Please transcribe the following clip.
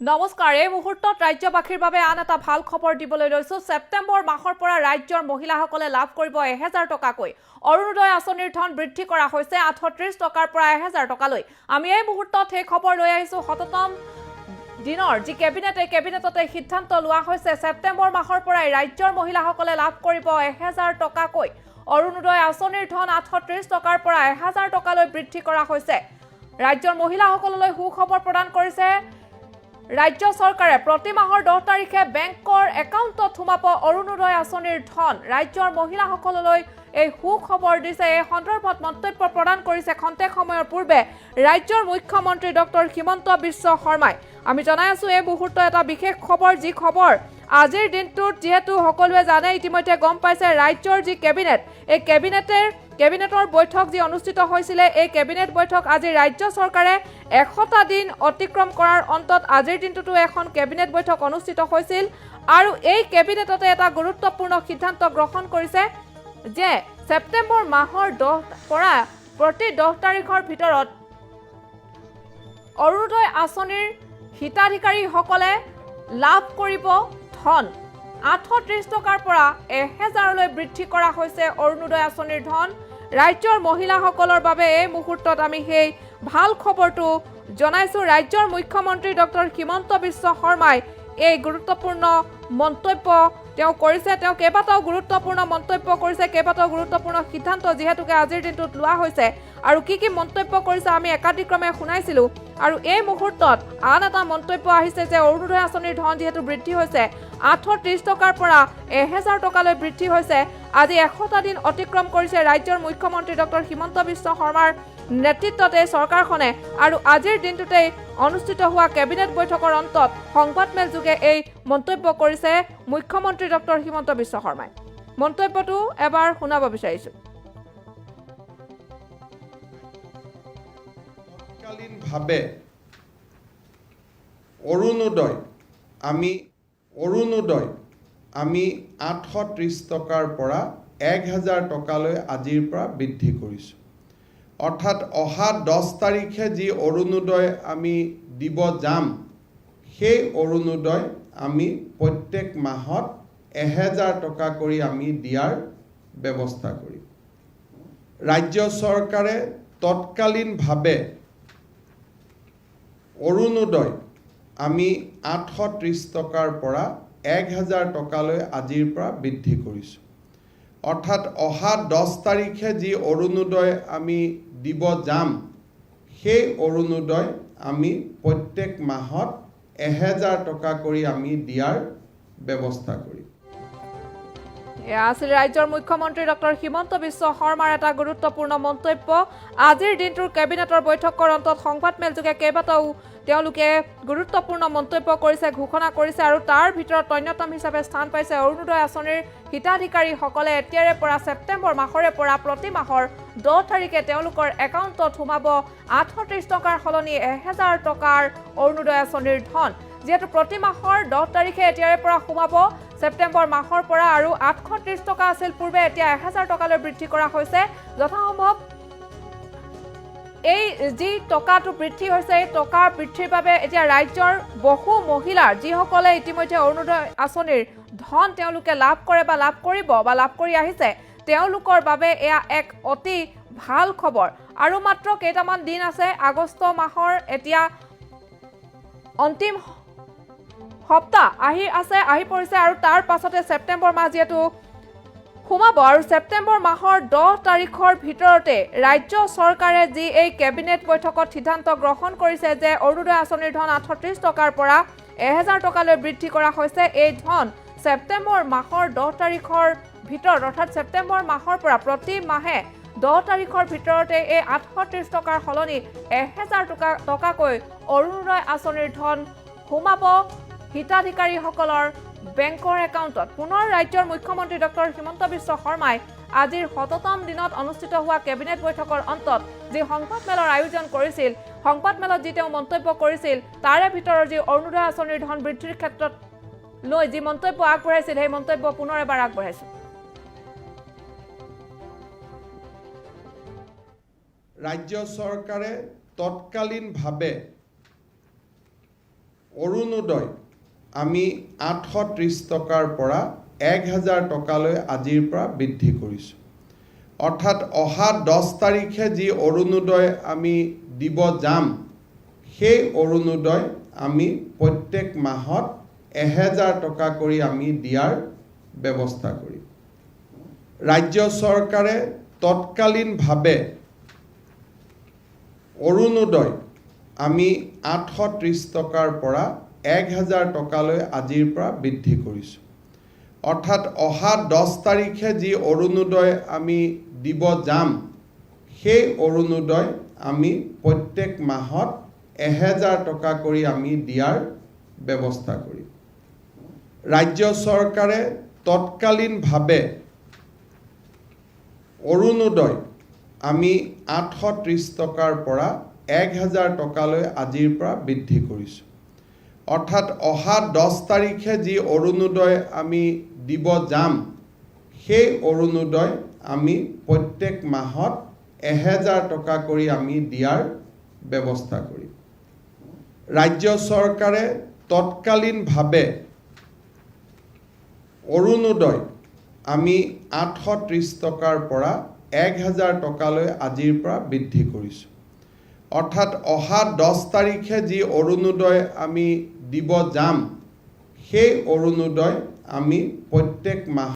নমস্কাৰ এই মুহূৰ্তত ৰাজ্যবাসীৰ বাবে আন এটা ভাল খবৰ দিবলৈ লৈছো সেপ্টেম্বৰ মাহৰ পৰা ৰাজ্যৰ মহিলাসকলে লাভ কৰিব 1000 টকাকৈ অৰুণোদয় আঁচনিৰ ধন বৃদ্ধি কৰা হৈছে 38 টকাৰ পৰা 1000 টকালৈ আমি এই মুহূৰ্তত এই খবৰ লৈ আহিছো শততম দিনৰ যি কেবিনেটতে সিদ্ধান্ত লোৱা হৈছে সেপ্টেম্বৰ মাহৰ পৰা ৰাজ্যৰ মহিলাসকলে লাভ কৰিব 1000 টকাকৈ অৰুণোদয় আঁচনিৰ ধন 38 টকাৰ পৰা 1000 টকালৈ বৃদ্ধি কৰা হৈছে ৰাজ্যৰ মহিলাসকললৈ সুখবৰ প্ৰদান কৰিছে राज्य सरकारे प्रति माहर 10 तारिखे बैंकर एकाउंटत हुमाब अरुणोदय आँचनिर धन राज्यर महिलाসকললৈ এই সুখবৰ দিছে এই সন্দৰ্ভত মন্তব্য প্ৰদান কৰিছে খন্তেক সময়ৰ পূৰ্বে ৰাজ্যৰ মুখ্যমন্ত্ৰী ডক্টৰ হিমন্ত বিশ্ব শৰ্মাই আমি জনাই আছো এই মুহূৰ্ত এটা বিশেষ খবৰ যি খবৰ আজিৰ দিনটোত যেহেতু সকলোৱে জানে ইতিমধ্যে গম পাইছে ৰাজ্যৰ যি এই কেবিনেটৰ বৈঠক যি অনুষ্ঠিত হৈছিল এই কেবিনেট বৈঠক আজি ৰাজ্য চৰকাৰে 100টা দিন অতিক্ৰম কৰাৰ অন্তত আজিৰ দিনটোতো এখন কেবিনেট বৈঠক অনুষ্ঠিত হৈছিল আৰু এই কেবিনেটতে এটা গুৰুত্বপূৰ্ণ সিদ্ধান্ত গ্ৰহণ কৰিছে যে সেপ্টেম্বৰ মাহৰ 10 পৰা প্ৰতি 10 তাৰিখৰ ভিতৰত অৰুণোদয় আঁচনিৰ হিতাধিকাৰীসকলে লাভ কৰিব ধন 38 টকাৰ পৰা 1000 লৈ বৃদ্ধি কৰা হৈছে অৰুণোদয় আঁচনিৰ ধন ৰাজ্যৰ মহিলাসকলৰ বাবে এই মুহূৰ্তত আমি সেই ভাল খবৰটো জনাইছো ৰাজ্যৰ মুখ্যমন্ত্ৰী ডক্টৰ হিমন্ত বিশ্ব শৰ্মাই এই গুৰুত্বপূৰ্ণ মন্তব্য তেওঁ কৰিছে তেওঁ কেইবাটাও গুৰুত্বপূৰ্ণ মন্তব্য কৰিছে কেইবাটাও গুৰুত্বপূৰ্ণ সিদ্ধান্ত যেহেতুকে আজিৰ দিনটোত লোৱা হৈছে আৰু কি মন্তব্য কৰিছে আমি একাধিক্ৰমে শুনাইছিলো আৰু এই মুহূৰ্তত আন এটা মন্তব্য আহিছে যে অৰুণোদয় আঁচনিৰ ধন যেহেতু বৃদ্ধি হৈছে 38 টকাৰ পৰা 1000 টকালৈ বৃদ্ধি হৈছে আজি 100টা দিন অতিক্ৰম কৰিছে ৰাজ্যৰ মুখ্যমন্ত্ৰী ডক্টৰ হিমন্ত বিশ্ব শৰ্মাৰ নেতৃত্বতে চৰকাৰখনে আৰু আজিৰ দিনটোতে অনুষ্ঠিত হোৱা কেবিনেট বৈঠকৰ অন্তত সংবাদমেল যোগে এই মন্তব্য কৰিছে মুখ্যমন্ত্ৰী ডক্টৰ হিমন্ত বিশ্ব শৰ্মাই মন্তব্যটো এবাৰ শুনাব বিচাৰিছো তৎকালীনভাৱে অৰুণোদয় আমি 830 টকাৰ পৰা 1000 টকালৈ আজিৰ পৰা বৃদ্ধি কৰিছোঁ অৰ্থাৎ অহা 10 তাৰিখে যি অৰুণোদয় আমি দিব যাম সেই অৰুণোদয় আমি প্ৰত্যেক মাহত 1000 টকা কৰি আমি দিয়াৰ ব্যৱস্থা কৰিম ৰাজ্য চৰকাৰে তৎকালীনভাৱে অৰুণোদয় আমি 830 টকাৰ পৰা 1000 টকালৈ আজিৰ পৰা বৃদ্ধি কৰিছোঁ অৰ্থাৎ অহা 10 তাৰিখে যি অৰুণোদয় আমি দিব যাম সেই অৰুণোদয় আমি প্ৰত্যেক মাহত 1000 টকা কৰি আমি দিয়াৰ ব্যৱস্থা কৰিম আছিল ৰাজ্যৰ মুখ্যমন্ত্ৰী ডক্টৰ হিমন্ত বিশ্ব শৰ্মাৰ এটা গুৰুত্বপূৰ্ণ মন্তব্য আজিৰ দিনটোৰ কেবিনেটৰ বৈঠকৰ অন্তত সংবাদমেল যোগে কেইবাটাও তেওঁলোকে গুৰুত্বপূৰ্ণ মন্তব্য কৰিছে ঘোষণা কৰিছে আৰু তাৰ ভিতৰত অন্যতম হিচাপে স্থান পাইছে অৰুণোদয় আঁচনিৰ হিতাধিকাৰীসকলে এতিয়াৰে পৰা সেপ্টেম্বৰ মাহৰে পৰা প্ৰতি মাহৰ 10 তাৰিখে তেওঁলোকৰ একাউণ্টত সোমাব 38 টকাৰ সলনি 1000 টকাৰ অৰুণোদয় আঁচনিৰ ধন যেহেতু প্ৰতি মাহৰ 10 তাৰিখে এতিয়াৰে পৰা সোমাব সেপ্টেম্বৰ মাহৰ পৰা আৰু 830 টকা আছিল পূৰ্বে এতিয়া 1000 টকালৈ বৃদ্ধি কৰা হৈছে যথাসম্ভৱ এই যি টকাটো বৃদ্ধি হৈছে এই টকা বৃদ্ধিৰ বাবে এতিয়া ৰাজ্যৰ বহু মহিলাৰ যিসকলে ইতিমধ্যে অৰুণোদয় আঁচনিৰ ধন তেওঁলোকে লাভ কৰে বা লাভ কৰিব বা লাভ কৰি আহিছে তেওঁলোকৰ বাবে এয়া এক অতি ভাল খবৰ আৰু মাত্ৰ কেইটামান দিন আছে আগষ্ট মাহৰ এতিয়া অন্তিম সপ্তাহ আহি পৰিছে আৰু তাৰ পাছতে সেপ্টেম্বৰ মাহ যেহেতু সোমাব আৰু সেপ্টেম্বৰ মাহৰ 10 তাৰিখৰ ভিতৰতে ৰাজ্য চৰকাৰে যি এই কেবিনেট বৈঠকত সিদ্ধান্ত গ্ৰহণ কৰিছে যে অৰুণোদয় আঁচনিৰ ধন 38 টকাৰ পৰা 1000 টকালৈ বৃদ্ধি কৰা হৈছে এই ধন সেপ্টেম্বৰ মাহৰ 10 তাৰিখৰ ভিতৰত অৰ্থাৎ সেপ্টেম্বৰ মাহৰ পৰা প্ৰতি মাহে 10 তাৰিখৰ ভিতৰতে এই 38 টকাৰ সলনি 1000 টকাকৈ অৰুণোদয় আঁচনিৰ ধন সোমাব হিতাধিকাৰীসকলৰ বেংকৰ একাউণ্টত পুনৰ ৰাজ্যৰ মুখ্যমন্ত্ৰী ডক্টৰ হিমন্ত বিশ্ব শৰ্মাই আজিৰ 100তম দিনত অনুষ্ঠিত হোৱা কেবিনেট বৈঠকৰ অন্তত যি সংবাদমেলৰ আয়োজন কৰিছিল সংবাদমেলত যি তেওঁ মন্তব্য কৰিছিল তাৰে ভিতৰৰ যি অৰুণোদয় আঁচনিৰ ধন বৃদ্ধিৰ ক্ষেত্ৰত লৈ যি মন্তব্য আগবঢ়াইছিল সেই মন্তব্য পুনৰ এবাৰ আগবঢ়াইছিল ৰাজ্য চৰকাৰে তৎকালীনভাৱে অৰুণোদয় আমি 830 টকাৰ পৰা 1000 টকালৈ আজিৰ পৰা বৃদ্ধি কৰিছোঁ। অৰ্থাৎ অহা 10 তাৰিখে যি অৰুণোদয় আমি দিব যাম, সেই অৰুণোদয় আমি প্ৰত্যেক মাহত 1000 টকা কৰি আমি দিয়াৰ ব্যৱস্থা কৰিম। ৰাজ্য চৰকাৰে তৎকালীনভাৱে অৰুণোদয় আমি 830 টকাৰ পৰা 1000 টকালৈ আজিৰ পৰা বৃদ্ধি কৰিছোঁ। অৰ্থাৎ অহা 10 তাৰিখে যি অৰুণোদয় আমি দিব যাম, সেই অৰুণোদয় আমি প্ৰত্যেক মাহত 1000 টকা কৰি আমি দিয়াৰ ব্যৱস্থা কৰিম। ৰাজ্য চৰকাৰে তৎকালীনভাৱে অৰুণোদয় আমি 830 টকাৰ পৰা 1000 টকালৈ আজিৰ পৰা বৃদ্ধি কৰিছোঁ। অৰ্থাৎ অহা 10 তাৰিখে যি অৰুণোদয় আমি দিব যাম, সেই অৰুণোদয় আমি প্ৰত্যেক মাহত 1000 টকা কৰি আমি দিয়াৰ ব্যৱস্থা কৰিম। ৰাজ্য চৰকাৰে তৎকালীনভাৱে অৰুণোদয় আমি 830 টকাৰ পৰা 1000 টকালৈ আজিৰ পৰা বৃদ্ধি কৰিছোঁ। অৰ্থাৎ অহা 10 তাৰিখে যি অৰুণোদয় আমি দিব যাম, সেই অৰুণোদয় আমি প্ৰত্যেক মাহ